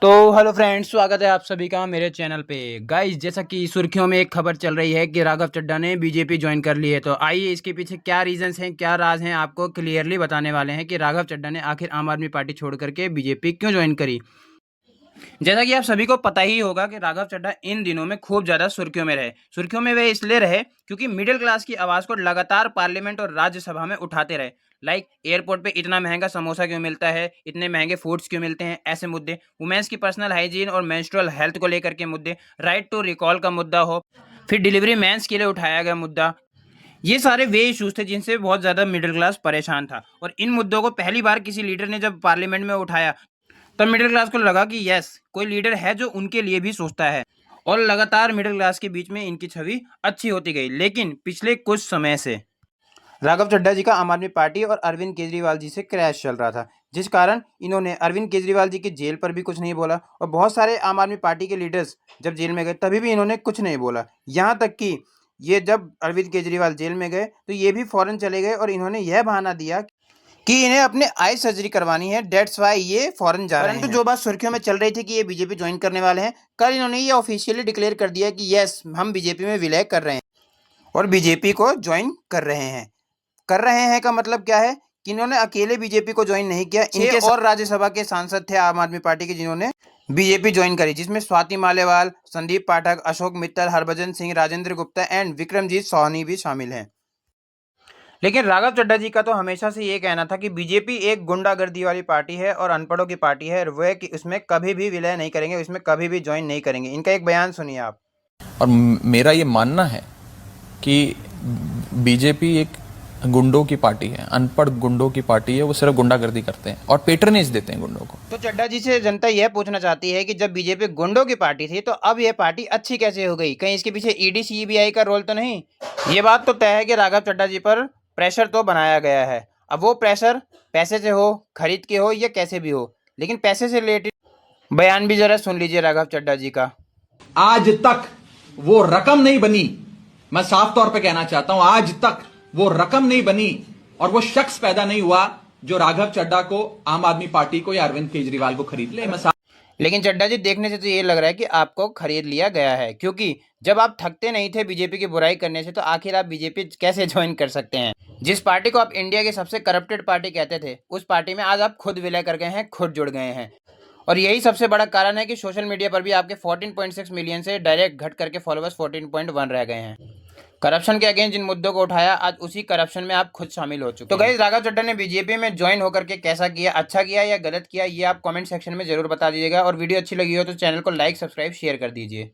तो hello friends, स्वागत है आप सभी का मेरे चैनल पे। गाइस, जैसा कि सुर्खियों में एक खबर चल रही है कि राघव चड्ढा ने बीजेपी ज्वाइन कर ली है, तो आइए इसके पीछे क्या रीजंस हैं, क्या राज हैं, आपको क्लियरली बताने वाले हैं कि राघव चड्ढा ने आखिर आम आदमी पार्टी छोड़ करके बीजेपी क्यों ज्वाइन करी। जैसा कि आप सभी को पता ही होगा कि राघव चड्ढा इन दिनों में खूब ज्यादा सुर्खियों में रहे। सुर्खियों में वे इसलिए रहे क्योंकि मिडिल क्लास की आवाज को लगातार पार्लियामेंट और राज्यसभा में उठाते रहे। लाइक एयरपोर्ट पे इतना महंगा समोसा क्यों मिलता है, इतने महंगे फूड्स क्यों मिलते हैं, ऐसे मुद्दे, वुमेन्स की पर्सनल हाइजीन और मेंस्ट्रुअल हेल्थ को लेकर के मुद्दे, राइट टू रिकॉल का मुद्दा हो, फिर डिलीवरी मैंस के लिए उठाया गया मुद्दा। ये सारे वे इश्यूज थे जिनसे बहुत ज्यादा मिडिल क्लास परेशान था, और इन मुद्दों को पहली बार किसी लीडर ने जब पार्लियामेंट में उठाया तब मिडिल क्लास को लगा कि यस, कोई लीडर है जो उनके लिए भी सोचता है। और लगातार मिडिल क्लास के बीच में इनकी छवि अच्छी होती गई। लेकिन पिछले कुछ समय से राघव चड्ढा जी का आम आदमी पार्टी और अरविंद केजरीवाल जी से क्रैश चल रहा था, जिस कारण इन्होंने अरविंद केजरीवाल जी की जेल पर भी कुछ नहीं बोला, और बहुत सारे आम आदमी पार्टी के लीडर्स जब जेल में गए तभी भी इन्होंने कुछ नहीं बोला। यहाँ तक कि ये जब अरविंद केजरीवाल जेल में गए तो ये भी फौरन चले गए और इन्होंने यह बहाना दिया कि इन्हें अपने आई सर्जरी करवानी है, डेट्स वाई ये फॉरेन जा रहे हैं। परंतु जो बात सुर्खियों में चल रही थी कि ये बीजेपी ज्वाइन करने वाले हैं, कल इन्होंने ये ऑफिशियली डिक्लेयर कर दिया कि यस, हम बीजेपी में विलय कर रहे हैं और बीजेपी को ज्वाइन कर रहे हैं। कर रहे हैं का मतलब क्या है कि इन्होंने अकेले बीजेपी को ज्वाइन नहीं किया, इनके और राज्यसभा के सांसद थे आम आदमी पार्टी के जिन्होंने बीजेपी ज्वाइन करी, जिसमें स्वाति मालेवाल, संदीप पाठक, अशोक मित्तल, हरभजन सिंह, राजेंद्र गुप्ता एंड विक्रमजीत सोहनी भी शामिल हैं। लेकिन राघव चड्ढा जी का तो हमेशा से ये कहना था कि बीजेपी एक गुंडागर्दी वाली पार्टी है और अनपढ़ों की पार्टी है, और वह कि उसमें कभी भी विलय नहीं करेंगे, उसमें कभी भी ज्वाइन नहीं करेंगे। इनका एक बयान सुनिए आप। और मेरा ये मानना है कि बीजेपी एक गुंडों की पार्टी है, अनपढ़ गुंडों की पार्टी है। वो सिर्फ गुंडागर्दी करते हैं और पेट्रनेज देते हैं गुंडों को। तो चड्ढा जी से जनता यह पूछना चाहती है कि जब बीजेपी गुंडों की पार्टी थी तो अब यह पार्टी अच्छी कैसे हो गई? कहीं इसके पीछे ईडी सीबीआई का रोल तो नहीं? ये बात तो तय है कि राघव चड्ढा जी पर प्रेशर तो बनाया गया है। अब वो प्रेशर पैसे से हो, खरीद के हो, या कैसे भी हो, लेकिन पैसे से रिलेटेड बयान भी जरा सुन लीजिए राघव चड्ढा जी का। आज तक वो रकम नहीं बनी, मैं साफ तौर पे कहना चाहता हूं, आज तक वो रकम नहीं बनी और वो शख्स पैदा नहीं हुआ जो राघव चड्ढा को, आम आदमी पार्टी को या अरविंद केजरीवाल को खरीद ले। लेकिन चड्ढा जी, देखने से तो ये लग रहा है कि आपको खरीद लिया गया है, क्योंकि जब आप थकते नहीं थे बीजेपी की बुराई करने से तो आखिर आप बीजेपी कैसे ज्वाइन कर सकते हैं? जिस पार्टी को आप इंडिया की सबसे करप्टेड पार्टी कहते थे, उस पार्टी में आज आप खुद विलय कर गए हैं, खुद जुड़ गए हैं। और यही सबसे बड़ा कारण है कि सोशल मीडिया पर भी आपके 14.6 मिलियन से डायरेक्ट घट करके फॉलोअर्स 14.1 रह गए हैं। करप्शन के अगेंस्ट जिन मुद्दों को उठाया, आज उसी करप्शन में आप खुद शामिल हो चुके हैं। तो गाइस, राघव चड्ढा ने बीजेपी में ज्वाइन होकर के कैसा किया, अच्छा किया या गलत किया, ये आप कमेंट सेक्शन में जरूर बता दीजिएगा। और वीडियो अच्छी लगी हो तो चैनल को लाइक, सब्सक्राइब, शेयर कर दीजिए।